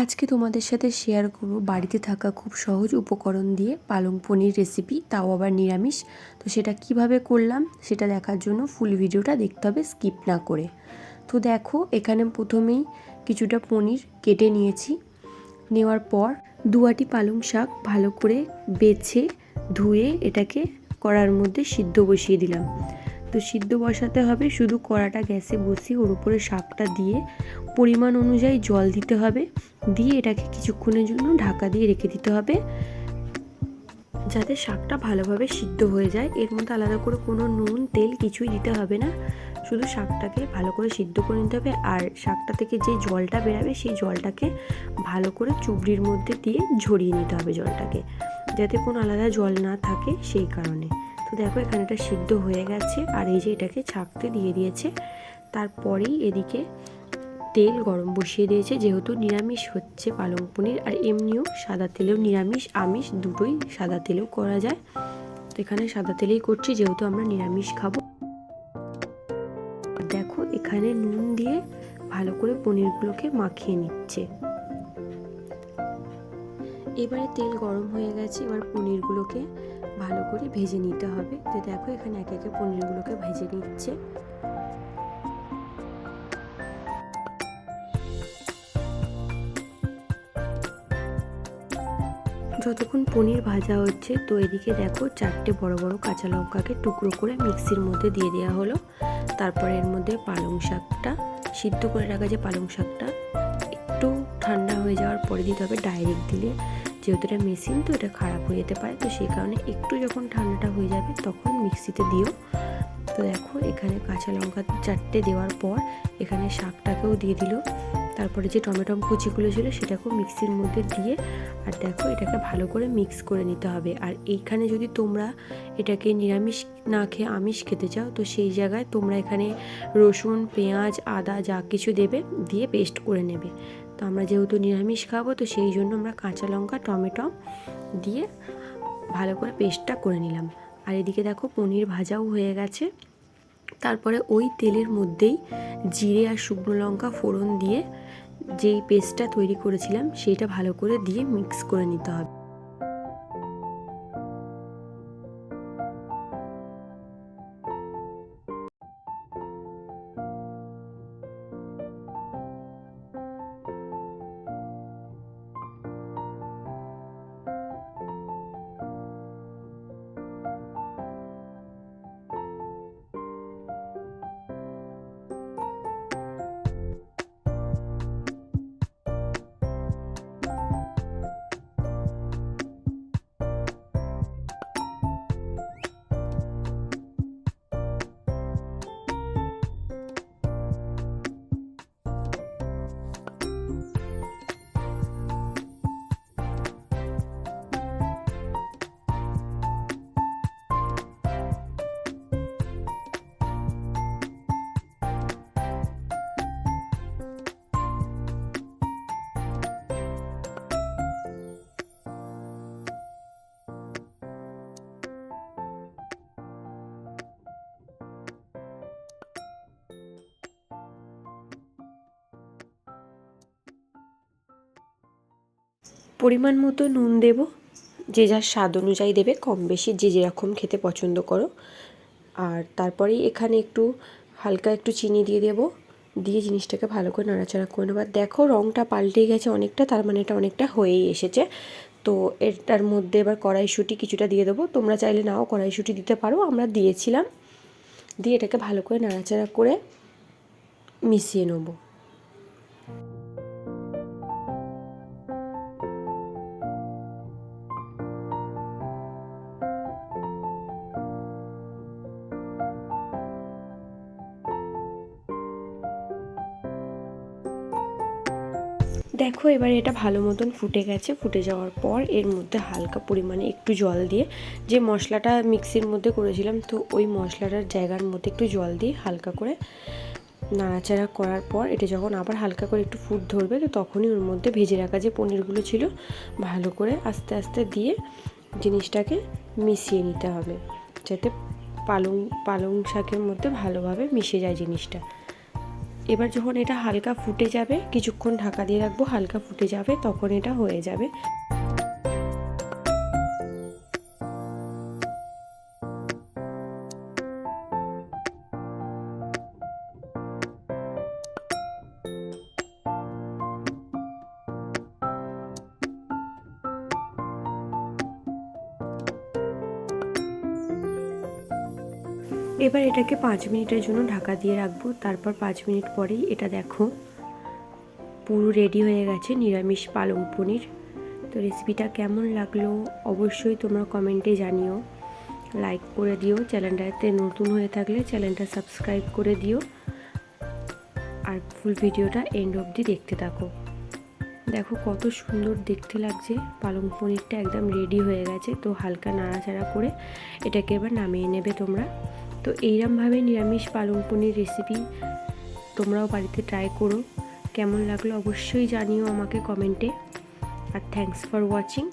আজকে তোমাদের সাথে শেয়ার করব বাড়িতে থাকা খুব সহজ উপকরণ দিয়ে পালং পনির রেসিপি, তাও আবার নিরামিষ। তো সেটা কিভাবে করলাম সেটা দেখার জন্য ফুল ভিডিওটা দেখতে হবে, স্কিপ না করে। তো দেখো, এখানে প্রথমেই কিছুটা পনির কেটে নিয়েছি। নেওয়ার পর 2 আটি পালং শাক ভালো করে বেছে ধুয়ে এটাকে কড়ার মধ্যে সিদ্ধ বসিয়ে দিলাম। তো সিদ্ধ বসাতে হবে, শুধু কড়াটা গ্যাসে বসিয়ে ওর উপরে শাকটা দিয়ে পরিমাণ অনুযায়ী জল দিতে হবে, দিয়ে এটাকে কিছুক্ষণের জন্য ঢাকা দিয়ে রেখে দিতে হবে যাতে শাকটা ভালোভাবে সিদ্ধ হয়ে যায়। এর মধ্যে আলাদা করে কোনো নুন তেল কিছুই দিতে হবে না, শুধু শাকটাকে ভালো করে সিদ্ধ করে নিতে হবে। আর শাকটা থেকে যে জলটা বেরাবে সেই জলটাকে ভালো করে চুবড়ির মধ্যে দিয়ে ঝরিয়ে নিতে হবে জলটাকে, যাতে কোনো আলাদা জল না থাকে সেই কারণে। তো দেখো, এখানে এটা সিদ্ধ হয়ে গেছে আর এই যে এটাকে ছাঁকতে দিয়ে দিয়েছে। তারপরেই এদিকে তেল গরম বসিয়ে দিয়েছে, যেহেতু নিরামিষ হচ্ছে পালং পনির, আর এমনিও সাদা তেলেও নিরামিষ আমিষ দুটোই সাদা তেলেও করা যায়। তো এখানে সাদা তেলেই করছি যেহেতু আমরা নিরামিষ খাবো। দেখো, এখানে নুন দিয়ে ভালো করে পনিরগুলোকে মাখিয়ে নিচ্ছে। এবারে তেল গরম হয়ে গেছে, এবার পনিরগুলোকে ভালো করে ভেজে নিতে হবে। তো দেখো, এখানে একে একে পনিরগুলোকে ভেজে নিচ্ছে। যতক্ষণ পনির ভাজা হচ্ছে, তো এদিকে দেখো 4টে বড় বড় কাঁচা লঙ্কাকে টুকরো করে মিক্সির মধ্যে দিয়ে দেওয়া হলো। তারপরে এর মধ্যে পালং শাকটা, সিদ্ধ করে রাখা যে পালং শাকটা, একটু ঠান্ডা হয়ে যাওয়ার পরে দিতে হবে। ডাইরেক্ট দিলে যেহেতু এটা মেশিন, তো এটা খারাপ হয়ে যেতে পারে, তো সেই কারণে একটু যখন ঠান্ডাটা হয়ে যাবে তখন মিক্সিতে দিও। তো দেখো, এখানে কাঁচা লঙ্কা 4টে দেওয়ার পর এখানে শাকটাকেও দিয়ে দিল। তারপরে যে টমেটো কুচিগুলো ছিল সেটাকেও মিক্সির মধ্যে দিয়ে, আর দেখো এটাকে ভালো করে মিক্স করে নিতে হবে। আর এইখানে যদি তোমরা এটাকে নিরামিষ না খেয়ে আমিষ খেতে চাও, তো সেই জায়গায় তোমরা এখানে রসুন, পেঁয়াজ, আদা যা কিছু দেবে দিয়ে পেস্ট করে নেবে। তো আমরা যেহেতু নিরামিষ খাবো, তো সেই জন্য আমরা কাঁচা লঙ্কা টমেটো দিয়ে ভালো করে পেস্টটা করে নিলাম। আর এদিকে দেখো পনির ভাজাও হয়ে গেছে। তারপরে ওই তেলের মধ্যেই জিরে আর শুকনো লঙ্কা ফোড়ন দিয়ে যেই পেস্টটা তৈরি করেছিলাম সেইটা ভালো করে দিয়ে মিক্স করে নিতে হবে। পরিমাণ মতো নুন দেব, যে যার স্বাদ অনুযায়ী দেবে, কম বেশি যে যেরকম খেতে পছন্দ করো। আর তারপরেই এখানে একটু হালকা একটু চিনি দিয়ে দেব, দিয়ে জিনিসটাকে ভালো করে নাড়াচাড়া করে নেবার। দেখো রঙটা পাল্টে গেছে অনেকটা, তার মানে এটা অনেকটা হয়েই এসেছে। তো এটার মধ্যে এবার কড়াইশুঁটি কিছুটা দিয়ে দেবো, তোমরা চাইলে নাও কড়াইশুঁটি দিতে পারো, আমরা দিয়েছিলাম। দিয়ে এটাকে ভালো করে নাড়াচাড়া করে মিশিয়ে নেবো। দেখো এবার এটা ভালো মতন ফুটে গেছে। ফুটে যাওয়ার পর এর মধ্যে হালকা পরিমাণে একটু জল দিয়ে, যে মশলাটা মিক্সির মধ্যে করেছিলাম, তো ওই মশলাটার জায়গার মধ্যে একটু জল দিয়ে হালকা করে নাড়াচাড়া করার পর এটা যখন আবার হালকা করে একটু ফুট ধরবে, তো তখনই ওর মধ্যে ভেজে রাখা যে পনিরগুলো ছিল ভালো করে আস্তে আস্তে দিয়ে জিনিসটাকে মিশিয়ে নিতে হবে, যাতে পালং শাকের মধ্যে ভালোভাবে মিশে যায় জিনিসটা। এবার যখন এটা হালকা ফুটে যাবে, কিছুক্ষণ ঢাকা দিয়ে রাখবো, হালকা ফুটে যাবে তখন এটা হয়ে যাবে। এবার এটাকে 5 মিনিটের জন্য ঢাকা দিয়ে রাখবো। তারপর 5 মিনিট পরেই এটা দেখো পুরো রেডি হয়ে গেছে নিরামিষ পালং পনির। তো রেসিপিটা কেমন লাগলো অবশ্যই তোমরা কমেন্টে জানিও, লাইক করে দিও, চ্যানেলটাতে নতুন হয়ে থাকলে চ্যানেলটা সাবস্ক্রাইব করে দিও, আর ফুল ভিডিওটা এন্ড অবধি দেখতে থাকো। দেখো কত সুন্দর দেখতে লাগছে, পালং পনিরটা একদম রেডি হয়ে গেছে। তো হালকা নাড়াচাড়া করে এটাকে এবার নামিয়ে নেবে তোমরা। তো এইরকমভাবে নিরামিষ পালং পনির রেসিপি তোমরাও বাড়িতে ট্রাই করো। কেমন লাগলো অবশ্যই জানিও আমাকে কমেন্টে। আর থ্যাঙ্কস ফর ওয়াচিং।